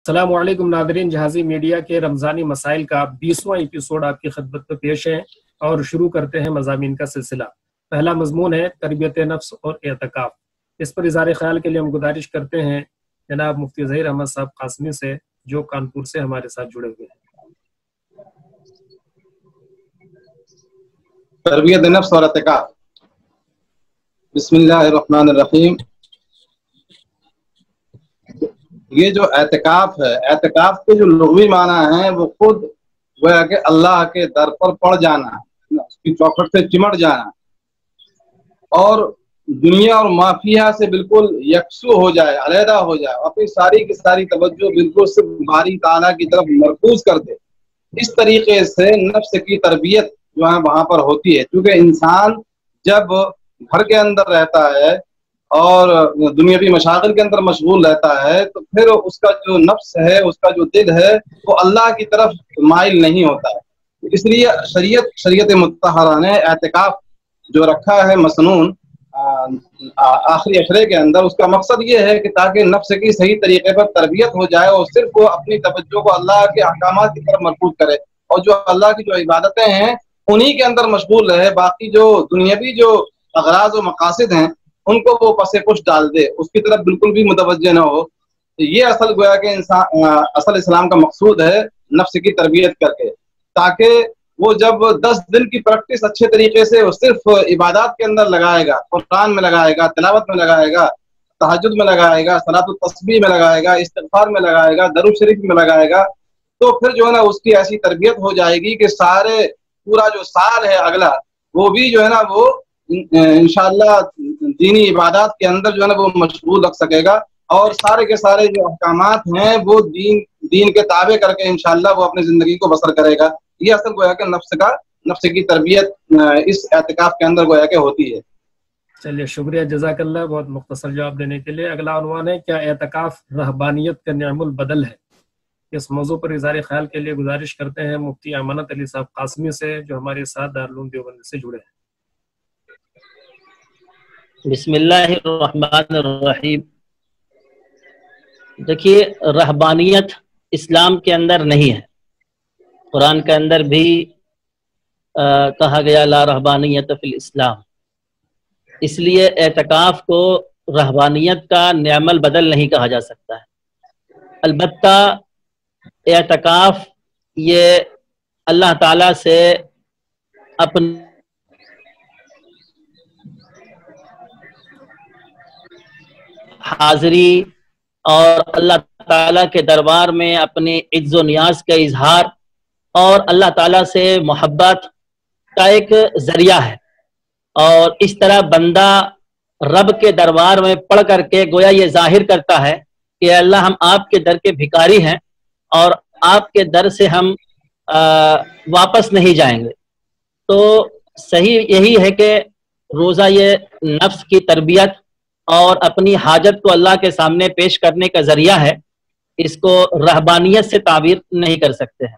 السلام علیکم ناظرین، جہازی میڈیا کے رمضانی مسائل کا 20واں ایپیسوڈ آپ کی خدمت میں پیش ہے اور شروع کرتے ہیں مضامین کا سلسلہ۔ پہلا مضمون ہے تربیت نفس اور اعتکاف۔ اس پر اظہار خیال کے لیے ہم گزارش کرتے ہیں جناب مفتی ظہیر احمد صاحب قاسمی سے، جو کانپور سے ہمارے ساتھ جڑے ہوئے ہیں۔ تربیت نفس اور اعتکاف۔ بسم اللہ الرحمن الرحیم۔ یہ جو اعتکاف ہے، اعتکاف کے جو لغوی معنی ہیں وہ خود گویا کہ اللہ کے در پر پڑ جانا، اس کی چوکھٹ سے چمٹ جانا اور دنیا اور مافیہ سے بالکل یکسو ہو جائے، علیحدہ ہو جائے، اپنی ساری کی ساری توجہ بالکل صرف باری تعالیٰ کی طرف مرکوز کر دے۔ اس طریقے سے نفس کی تربیت جو ہے وہاں پر ہوتی ہے، کیونکہ انسان جب گھر کے اندر رہتا ہے اور دنیاوی مشاغل کے اندر مشغول رہتا ہے تو پھر اس کا جو نفس ہے، اس کا جو دل ہے، وہ اللہ کی طرف مائل نہیں ہوتا ہے۔ اس لیے شریعت مطہرہ نے اعتکاف جو رکھا ہے مسنون آخری اشرے کے اندر، اس کا مقصد یہ ہے کہ تاکہ نفس کی صحیح طریقے پر تربیت ہو جائے اور صرف وہ اپنی توجہ کو اللہ کے احکامات کی طرف مرکوز کرے اور جو اللہ کی جو عبادتیں ہیں انہی کے اندر مشغول رہے، باقی جو دنیاوی جو اغراض و مقاصد ہیں ان کو وہ پس پش ڈال دے، اس کی طرف بالکل بھی متوجہ نہ ہو۔ یہ اصل گویا کہ اصل اسلام کا مقصود ہے نفس کی تربیت کر کے، تاکہ وہ جب 10 دن کی پریکٹس اچھے طریقے سے وہ صرف عبادات کے اندر لگائے گا، قرآن میں لگائے گا، تلاوت میں لگائے گا، تہجد میں لگائے گا، صلاۃ التسبیح میں لگائے گا، استغفار میں لگائے گا، درود شریف میں لگائے گا، تو پھر جو ہے نا اس کی ایسی تربیت ہو جائے گی کہ پورا جو سال ہے اگلا وہ بھی جو ہے نا وہ انشاءاللہ دینی عبادات کے اندر جو ہے نا وہ مشغول رکھ سکے گا، اور سارے کے سارے جو احکامات ہیں وہ دین کے تابع کر کے انشاءاللہ وہ اپنی زندگی کو بسر کرے گا۔ یہ اصل گویا کہ نفس کی تربیت اس اعتکاف کے اندر گویا کہ ہوتی ہے۔ چلیے شکریہ، جزاک اللہ، بہت مختصر جواب دینے کے لیے۔ اگلا عنوان ہے کیا اعتکاف رہبانیت کا نعم البدل ہے؟ اس موضوع پر اظہار خیال کے لیے گزارش کرتے ہیں مفتی امانت علی صاحب قاسمی سے، جو ہمارے ساتھ دارالعلوم دیوبند سے جڑے ہیں۔ بسم اللہ الرحمن الرحیم۔ دیکھیے، رہبانیت اسلام کے اندر نہیں ہے۔ قرآن کے اندر بھی کہا گیا لا رہبانیت فی الاسلام، اس لیے اعتکاف کو رہبانیت کا نعم البدل نہیں کہا جا سکتا ہے۔ البتہ اعتکاف یہ اللہ تعالیٰ سے اپنے حاضری اور اللہ تعالیٰ کے دربار میں اپنے عجز و نیاز کا اظہار اور اللہ تعالیٰ سے محبت کا ایک ذریعہ ہے، اور اس طرح بندہ رب کے دربار میں پڑھ کر کے گویا یہ ظاہر کرتا ہے کہ اللہ ہم آپ کے در کے بھکاری ہیں اور آپ کے در سے ہم واپس نہیں جائیں گے۔ تو صحیح یہی ہے کہ روزہ یہ نفس کی تربیت اور اپنی حاجت کو اللہ کے سامنے پیش کرنے کا ذریعہ ہے، اس کو رہبانیت سے تعبیر نہیں کر سکتے ہیں۔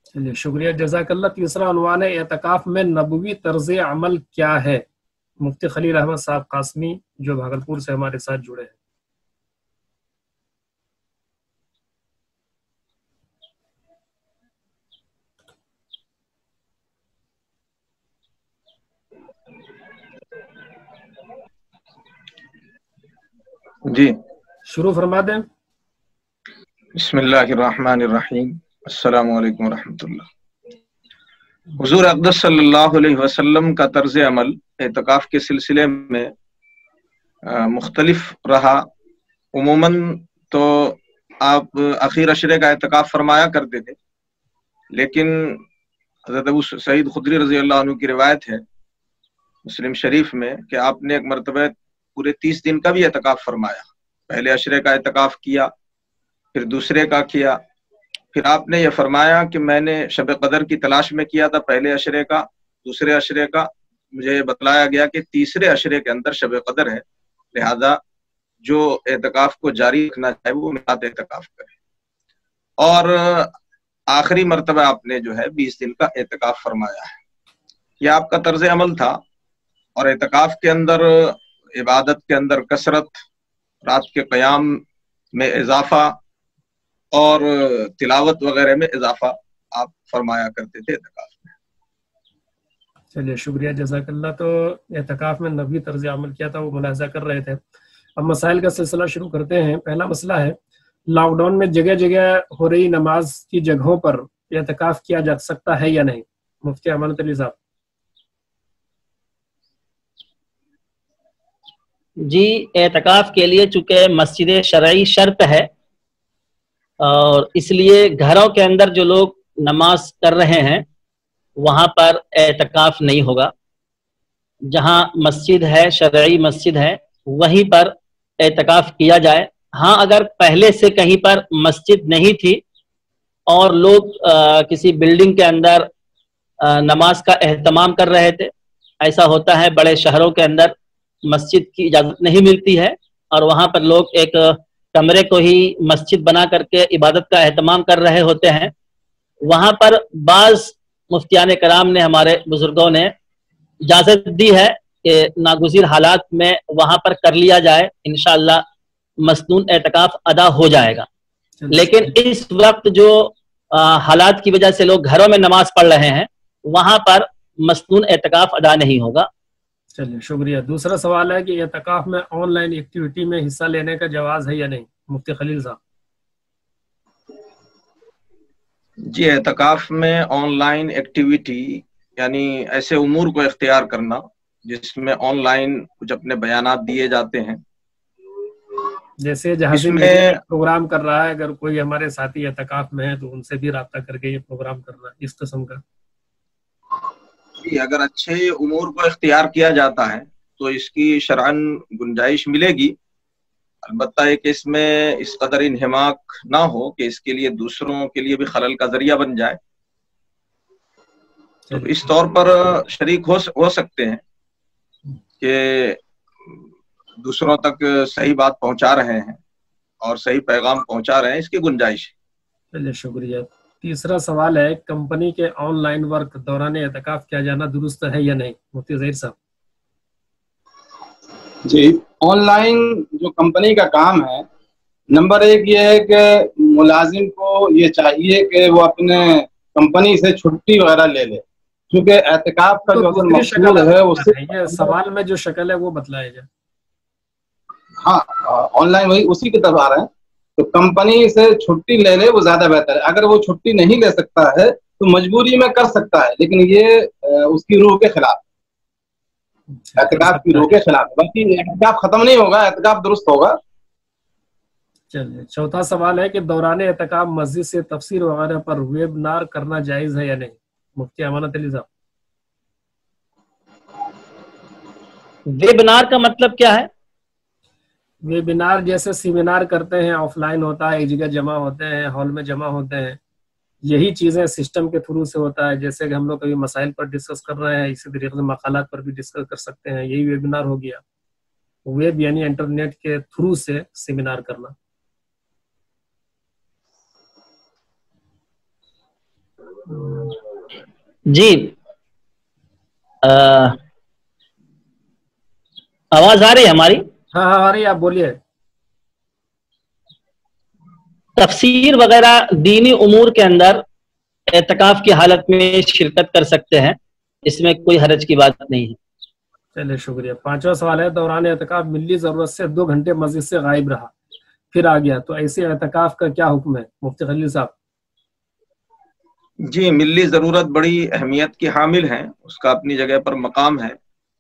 چلیے شکریہ، جزاک اللہ۔ تیسرا عنوان ہے اعتکاف میں نبوی طرز عمل کیا ہے؟ مفتی خلیل احمد صاحب قاسمی، جو بھاگلپور سے ہمارے ساتھ جڑے ہیں۔ جی شروع فرما دیں۔ بسم اللہ الرحمن الرحیم۔ السلام علیکم ورحمۃ اللہ۔ حضور اقدس صلی اللہ علیہ وسلم کا طرز عمل اعتکاف کے سلسلے میں مختلف رہا۔ عموماً تو آپ اخیر عشرے کا اعتکاف فرمایا کرتے تھے، لیکن حضرت ابو سعید خدری رضی اللہ عنہ کی روایت ہے مسلم شریف میں کہ آپ نے ایک مرتبہ پورے 30 دن کا بھی اعتکاف فرمایا۔ پہلے عشرے کا اعتکاف کیا، پھر دوسرے کا کیا، پھر آپ نے یہ فرمایا کہ میں نے شب قدر کی تلاش میں کیا تھا پہلے عشرے کا، دوسرے عشرے کا، مجھے یہ بتلایا گیا کہ تیسرے عشرے کے اندر شب قدر ہے، لہذا جو اعتکاف کو جاری رکھنا چاہے وہ میقات اعتکاف کرے۔ اور آخری مرتبہ آپ نے جو ہے 20 دن کا اعتکاف فرمایا ہے۔ یہ آپ کا طرز عمل تھا، اور اعتکاف کے اندر عبادت کے اندر کثرت، رات کے قیام میں اضافہ، اور تلاوت وغیرہ میں اضافہ آپ فرمایا کرتے تھے اعتکاف میں۔ چلیے شکریہ، جزاک اللہ۔ تو اعتکاف میں نبوی طرز عمل کیا تھا وہ ملاحظہ کر رہے تھے۔ اب مسائل کا سلسلہ شروع کرتے ہیں۔ پہلا مسئلہ ہے لاک ڈاؤن میں جگہ جگہ ہو رہی نماز کی جگہوں پر اعتکاف کیا جا سکتا ہے یا نہیں؟ مفتی امانت علی صاحب۔ جی، اعتکاف کے لیے چونکہ مسجد شرعی شرط ہے، اور اس لیے گھروں کے اندر جو لوگ نماز کر رہے ہیں وہاں پر اعتکاف نہیں ہوگا۔ جہاں مسجد ہے، شرعی مسجد ہے، وہیں پر اعتکاف کیا جائے۔ ہاں، اگر پہلے سے کہیں پر مسجد نہیں تھی اور لوگ کسی بلڈنگ کے اندر نماز کا اہتمام کر رہے تھے، ایسا ہوتا ہے بڑے شہروں کے اندر مسجد کی اجازت نہیں ملتی ہے اور وہاں پر لوگ ایک کمرے کو ہی مسجد بنا کر کے عبادت کا اہتمام کر رہے ہوتے ہیں، وہاں پر بعض مفتیان کرام نے، ہمارے بزرگوں نے اجازت دی ہے کہ ناگزیر حالات میں وہاں پر کر لیا جائے، انشاءاللہ مسنون اعتکاف ادا ہو جائے گا۔ لیکن اس وقت جو حالات کی وجہ سے لوگ گھروں میں نماز پڑھ رہے ہیں وہاں پر مسنون اعتکاف ادا نہیں ہوگا۔ چلیے شکریہ۔ دوسرا سوال ہے کہ اعتکاف میں آن لائن ایکٹیویٹی میں حصہ لینے کا جواز ہے یا نہیں؟ مفتی خلیل صاحب۔ جی، اعتکاف میں آن لائن ایکٹیویٹی یعنی ایسے امور کو اختیار کرنا جس میں آن لائن کچھ اپنے بیانات دیے جاتے ہیں، جیسے جہازی میں پروگرام کر رہا ہے، اگر کوئی ہمارے ساتھی اعتکاف میں ہے تو ان سے بھی رابطہ کر کے یہ پروگرام کرنا، اس قسم کا۔ جی، اگر اچھے امور کو اختیار کیا جاتا ہے تو اس کی شرعاً گنجائش ملے گی، البتہ ایک اس میں اس قدر انہماک نہ ہو کہ اس کے لیے دوسروں کے لیے بھی خلل کا ذریعہ بن جائے۔ تو اس طور پر شریک ہو سکتے ہیں کہ دوسروں تک صحیح بات پہنچا رہے ہیں اور صحیح پیغام پہنچا رہے ہیں، اس کی گنجائش ہے۔ چلیے شکریہ۔ تیسرا سوال ہے کمپنی کے آن لائن ورک دوران اعتکاف کیا جانا درست ہے یا نہیں؟ مفتی ظہیر صاحب۔ جی، آن لائن جو کمپنی کا کام ہے، نمبر ایک یہ ہے کہ ملازم کو یہ چاہیے کہ وہ اپنے کمپنی سے چھٹی وغیرہ لے لے، کیونکہ اعتکاف کا جو اصل مقصود ہے اس سے یہ سوال میں جو شکل ہے وہ بتلائے جائے۔ ہاں، آن لائن وہی اسی کی طرف آ رہے ہیں، تو کمپنی سے چھٹی لے لے وہ زیادہ بہتر ہے۔ اگر وہ چھٹی نہیں لے سکتا ہے تو مجبوری میں کر سکتا ہے، لیکن یہ اس کی روح کے خلاف، اعتکاف کی روح کے خلاف۔ باقی اعتکاف ختم نہیں ہوگا، اعتکاف درست ہوگا۔ چلیے، چوتھا سوال ہے کہ دوران اعتکاف مسجد سے تفسیر وغیرہ پر ویبنار کرنا جائز ہے یا نہیں؟ مفتی امانت علی صاحب۔ ویبنار کا مطلب کیا ہے؟ ویبینار جیسے سیمینار کرتے ہیں، آف لائن ہوتا ہے، ایک جگہ جمع ہوتے ہیں، ہال میں جمع ہوتے ہیں، یہی چیزیں سسٹم کے تھرو سے ہوتا ہے، جیسے کہ ہم لوگ کبھی مسائل پر ڈسکس کر رہے ہیں، اسی طریقے سے مقالات پر بھی ڈسکس کر سکتے ہیں، یہی ویبینار ہو گیا۔ ویب یعنی انٹرنیٹ کے تھرو سے سیمینار کرنا۔ جی، آواز آ رہی ہے ہماری؟ ہاں ہاں آ رہی ہے، آپ بولیے۔ تفسیر وغیرہ دینی امور کے اندر اعتکاف کی حالت میں شرکت کر سکتے ہیں، اس میں کوئی حرج کی بات نہیں ہے۔ چلیے شکریہ۔ پانچواں سوال ہے دوران اعتکاف ملی ضرورت سے 2 گھنٹے مسجد سے غائب رہا پھر آ گیا تو ایسے اعتکاف کا کیا حکم ہے؟ مفتی خلیل صاحب۔ جی، ملی ضرورت بڑی اہمیت کی حامل ہے، اس کا اپنی جگہ پر مقام ہے،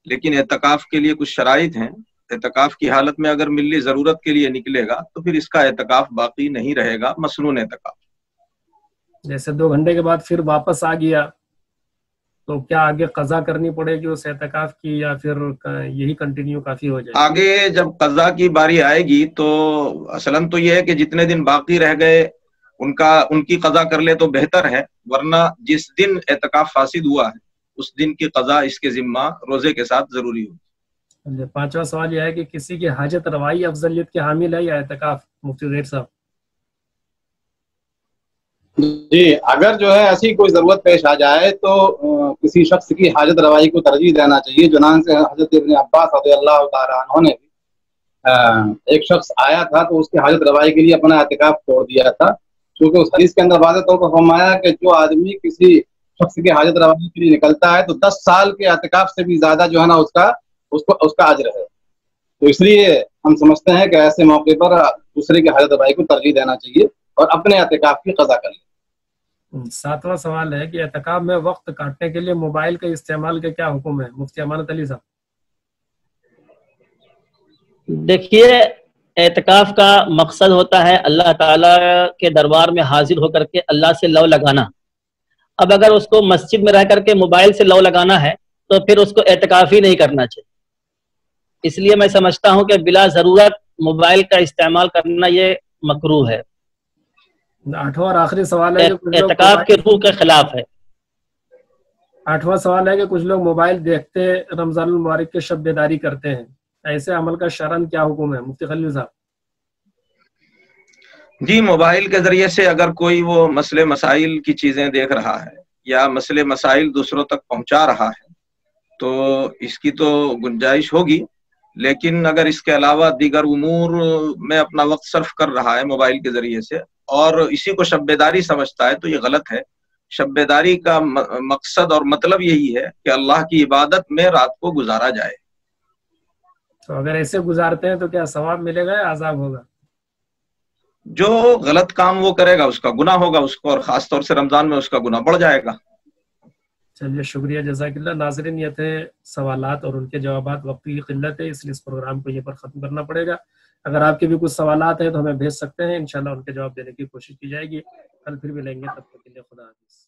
لیکن اعتکاف کے لیے کچھ شرائط ہیں۔ اعتکاف کی حالت میں اگر ملی ضرورت کے لیے نکلے گا تو پھر اس کا اعتکاف باقی نہیں رہے گا، مسنون اعتکاف۔ جیسے 2 گھنٹے کے بعد پھر واپس آ گیا تو کیا آگے قضا کرنی پڑے گی اس اعتکاف کی یا پھر یہی کنٹینیو کافی ہو جائے گی؟ آگے جب قضا کی باری آئے گی تو اصلاً تو یہ ہے کہ جتنے دن باقی رہ گئے ان کی قضا کر لے تو بہتر ہے، ورنہ جس دن اعتکاف فاسد ہوا ہے اس دن کی قضا اس کے ذمہ روزے کے ساتھ ضروری ہوگی۔ پانچواں سوال یہ ہے کہ کسی کی حاجت روائی افضلیت کے حامل ہے یا اعتکاف؟ مفتی ظہیر صاحب۔ جی، اگر جو ہے ایسی کوئی ضرورت پیش آ جائے تو کسی شخص کی حاجت روائی کو ترجیح دینا چاہیے۔ چنانچہ سے حضرت ابن عباس رضی اللہ تعالیٰ عنہ نے ایک شخص آیا تھا تو اس کی حاجت روائی کے لیے اپنا اعتکاف چھوڑ دیا تھا، کیونکہ اس حدیث کے اندر واضح طور پر فرمایا کہ جو آدمی کسی شخص کی حاجت روائی کے لیے نکلتا ہے تو 10 سال کے اعتکاف سے بھی زیادہ جو ہے نا اس کا اجر ہے. تو اس لیے ہم سمجھتے ہیں کہ ایسے موقع پر دوسرے کی حاجت روائی کو ترجیح دینا چاہیے اور اپنے اعتکاف کی قضا کر لیں. 7واں سوال ہے کہ اعتکاف میں وقت کاٹنے کے لیے موبائل کے استعمال کا کیا حکم ہے؟ مفتی امانت علی صاحب. دیکھیے اعتکاف کا مقصد ہوتا ہے اللہ تعالیٰ کے دربار میں حاضر ہو کر کے اللہ سے لو لگانا. اب اگر اس کو مسجد میں رہ کر کے موبائل سے لو لگانا ہے تو پھر اس کو اعتکاف ہی نہیں کرنا چاہیے. اس لیے میں سمجھتا ہوں کہ بلا ضرورت موبائل کا استعمال کرنا یہ مکروہ ہے. 8واں اور آخری سوال ہے کہ اعتکاف کے روح کے خلاف ہے. 8واں سوال ہے کہ کچھ لوگ موبائل دیکھتے رمضان المبارک کے شب بیداری کرتے ہیں، ایسے عمل کا شرعاً کیا حکم ہے؟ مفتی خلیل صاحب. جی، موبائل کے ذریعے سے اگر کوئی وہ مسئلے مسائل کی چیزیں دیکھ رہا ہے یا مسئلے مسائل دوسروں تک پہنچا رہا ہے تو اس کی تو گنجائش ہوگی، لیکن اگر اس کے علاوہ دیگر امور میں اپنا وقت صرف کر رہا ہے موبائل کے ذریعے سے اور اسی کو شب بیداری سمجھتا ہے تو یہ غلط ہے. شب بیداری کا مقصد اور مطلب یہی ہے کہ اللہ کی عبادت میں رات کو گزارا جائے. تو اگر ایسے گزارتے ہیں تو کیا ثواب ملے گا یا عذاب ہوگا؟ جو غلط کام وہ کرے گا اس کا گناہ ہوگا اس کو، اور خاص طور سے رمضان میں اس کا گناہ بڑھ جائے گا. چلیے شکریہ، جزاک اللہ. ناظرین یہ تھے سوالات اور ان کے جوابات. وقت کی قلت ہے اس لیے اس پروگرام کو یہ پر ختم کرنا پڑے گا. اگر آپ کے بھی کچھ سوالات ہیں تو ہمیں بھیج سکتے ہیں، انشاءاللہ ان کے جواب دینے کی کوشش کی جائے گی. کل پھر ملیں گے، تب تک کے لیے خدا حافظ.